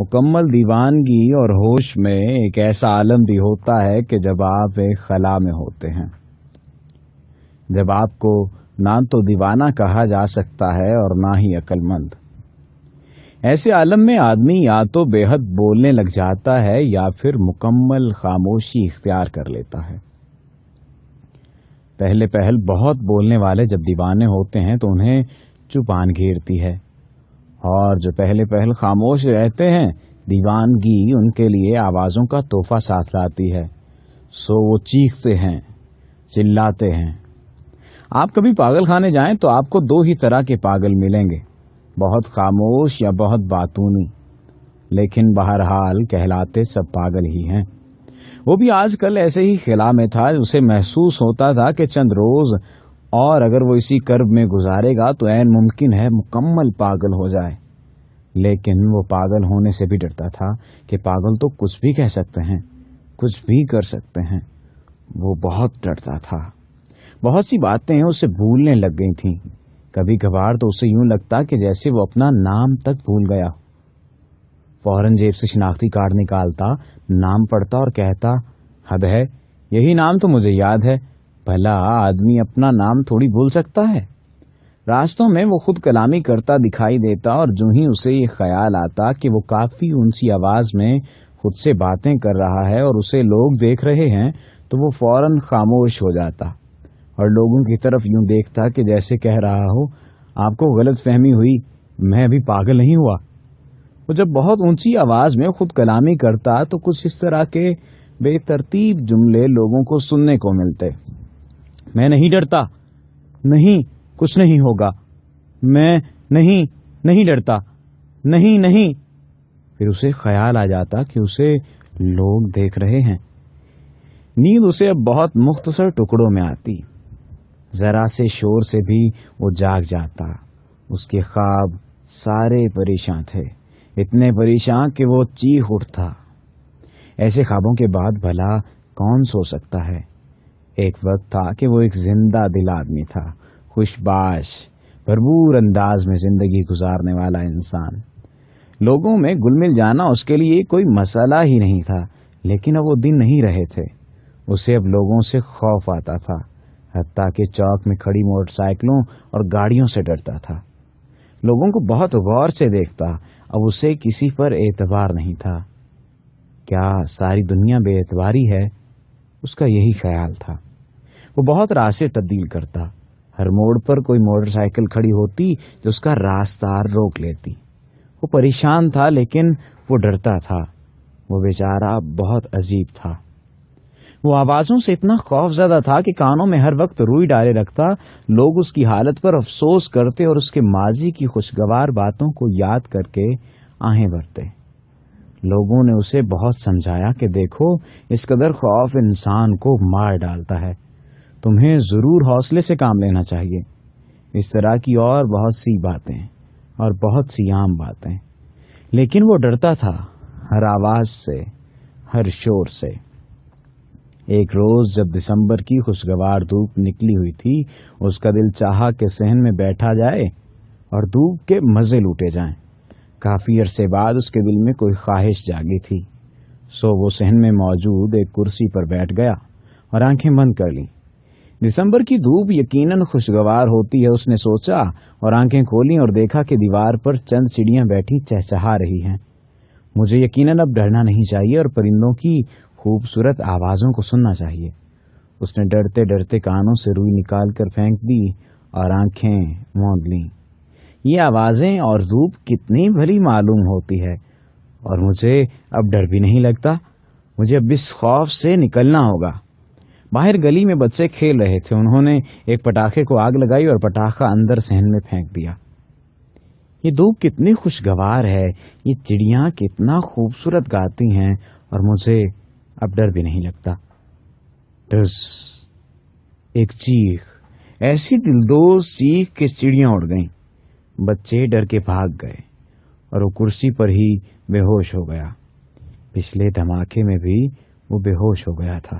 مکمل دیوانگی اور ہوش میں ایک ایسا عالم بھی ہوتا ہے کہ جب آپ ایک خلا میں ہوتے ہیں، جب آپ کو نہ تو دیوانہ کہا جا سکتا ہے اور نہ ہی عقل مند۔ ایسے عالم میں آدمی یا تو بے حد بولنے لگ جاتا ہے یا پھر مکمل خاموشی اختیار کر لیتا ہے۔ پہلے پہل بہت بولنے والے جب دیوانے ہوتے ہیں تو انہیں چپان گھیرتی ہے، اور جو پہلے پہل خاموش رہتے ہیں دیوانگی ان کے لیے آوازوں کا تحفہ ساتھ لاتی ہے، سو وہ چیختے ہیں، چلاتے ہیں۔ آپ کبھی پاگل خانے جائیں تو آپ کو دو ہی طرح کے پاگل ملیں گے، بہت خاموش یا بہت باتونی، لیکن بہرحال کہلاتے سب پاگل ہی ہیں۔ وہ بھی آج کل ایسے ہی خلا میں تھا، اسے محسوس ہوتا تھا کہ چند روز اور اگر وہ اسی کرب میں گزارے گا تو عین ممکن ہے مکمل پاگل ہو جائے، لیکن وہ پاگل ہونے سے بھی ڈرتا تھا کہ پاگل تو کچھ بھی کہہ سکتے ہیں، کچھ بھی کر سکتے ہیں۔ وہ بہت ڈرتا تھا، بہت سی باتیں اسے بھولنے لگ گئی تھیں، کبھی کبھار تو اسے یوں لگتا کہ جیسے وہ اپنا نام تک بھول گیا۔ فوراً جیب سے شناختی کارڈ نکالتا، نام پڑھتا اور کہتا، حد ہے، یہی نام تو مجھے یاد ہے، بھلا آدمی اپنا نام تھوڑی بھول سکتا ہے۔ راستوں میں وہ خود کلامی کرتا دکھائی دیتا، اور جو ہی اسے یہ خیال آتا کہ وہ کافی اونچی آواز میں خود سے باتیں کر رہا ہے اور اسے لوگ دیکھ رہے ہیں، تو وہ فوراً خاموش ہو جاتا اور لوگوں کی طرف یوں دیکھتا کہ جیسے کہہ رہا ہو، آپ کو غلط فہمی ہوئی، میں ابھی پاگل نہیں ہوا۔ وہ جب بہت اونچی آواز میں خود کلامی کرتا تو کچھ اس طرح کے بے ترتیب جملے لوگوں کو سننے کو ملتے، میں نہیں ڈرتا، نہیں کچھ نہیں ہوگا، میں نہیں ڈرتا، نہیں۔ پھر اسے خیال آ جاتا کہ اسے لوگ دیکھ رہے ہیں۔ نیند اسے اب بہت مختصر ٹکڑوں میں آتی، ذرا سے شور سے بھی وہ جاگ جاتا۔ اس کے خواب سارے پریشان تھے، اتنے پریشان کہ وہ چیخ اٹھتا۔ ایسے خوابوں کے بعد بھلا کون سو سکتا ہے؟ ایک وقت تھا کہ وہ ایک زندہ دل آدمی تھا، خوش باش، بھرپور انداز میں زندگی گزارنے والا انسان۔ لوگوں میں گل مل جانا اس کے لیے کوئی مسئلہ ہی نہیں تھا، لیکن اب وہ دن نہیں رہے تھے۔ اسے اب لوگوں سے خوف آتا تھا، حتیٰ کہ چوک میں کھڑی موٹر سائیکلوں اور گاڑیوں سے ڈرتا تھا۔ لوگوں کو بہت غور سے دیکھتا، اب اسے کسی پر اعتبار نہیں تھا۔ کیا ساری دنیا بے اعتباری ہے؟ اس کا یہی خیال تھا۔ وہ بہت راستے تبدیل کرتا، ہر موڑ پر کوئی موٹر سائیکل کھڑی ہوتی جو اس کا راستہ روک لیتی۔ وہ پریشان تھا لیکن وہ ڈرتا تھا، وہ بیچارہ بہت عجیب تھا۔ وہ آوازوں سے اتنا خوف زدہ تھا کہ کانوں میں ہر وقت روئی ڈالے رکھتا، لوگ اس کی حالت پر افسوس کرتے اور اس کے ماضی کی خوشگوار باتوں کو یاد کر کے آہیں بھرتے۔ لوگوں نے اسے بہت سمجھایا کہ دیکھو، اس قدر خوف انسان کو مار ڈالتا ہے، تمہیں ضرور حوصلے سے کام لینا چاہیے۔ اس طرح کی اور بہت سی باتیں اور بہت سی عام باتیں، لیکن وہ ڈرتا تھا ہر آواز سے، ہر شور سے۔ ایک روز جب دسمبر کی خوشگوار دھوپ نکلی ہوئی تھی، اس کا دل چاہا کہ صحن میں بیٹھا جائے اور دھوپ کے مزے لوٹے جائیں۔ کافی عرصے بعد اس کے دل میں کوئی خواہش جاگی تھی، سو وہ صحن میں موجود ایک کرسی پر بیٹھ گیا اور آنکھیں بند کر لیں۔ دسمبر کی دھوپ یقیناً خوشگوار ہوتی ہے، اس نے سوچا، اور آنکھیں کھولیں اور دیکھا کہ دیوار پر چند چڑیاں بیٹھی چہچہا رہی ہیں۔ مجھے یقیناً اب ڈرنا نہیں چاہیے اور پرندوں کی خوبصورت آوازوں کو سننا چاہیے۔ اس نے ڈرتے ڈرتے کانوں سے روئی نکال کر پھینک دی اور آنکھیں موند لیں۔ یہ آوازیں اور دھوپ کتنی بھلی معلوم ہوتی ہے، اور مجھے اب ڈر بھی نہیں لگتا۔ مجھے اب اس خوف سے نکلنا ہوگا۔ باہر گلی میں بچے کھیل رہے تھے، انہوں نے ایک پٹاخے کو آگ لگائی اور پٹاخہ اندر صحن میں پھینک دیا۔ یہ دھوپ کتنی خوشگوار ہے، یہ چڑیاں کتنا خوبصورت گاتی ہیں، اور مجھے اب ڈر بھی نہیں لگتا۔ ڈس، ایک چیخ، ایسی دلدوز چیخ کہ چڑیاں اڑ گئیں۔ بچے ڈر کے بھاگ گئے اور وہ کرسی پر ہی بے ہوش ہو گیا۔ پچھلے دھماکے میں بھی وہ بے ہوش ہو گیا تھا۔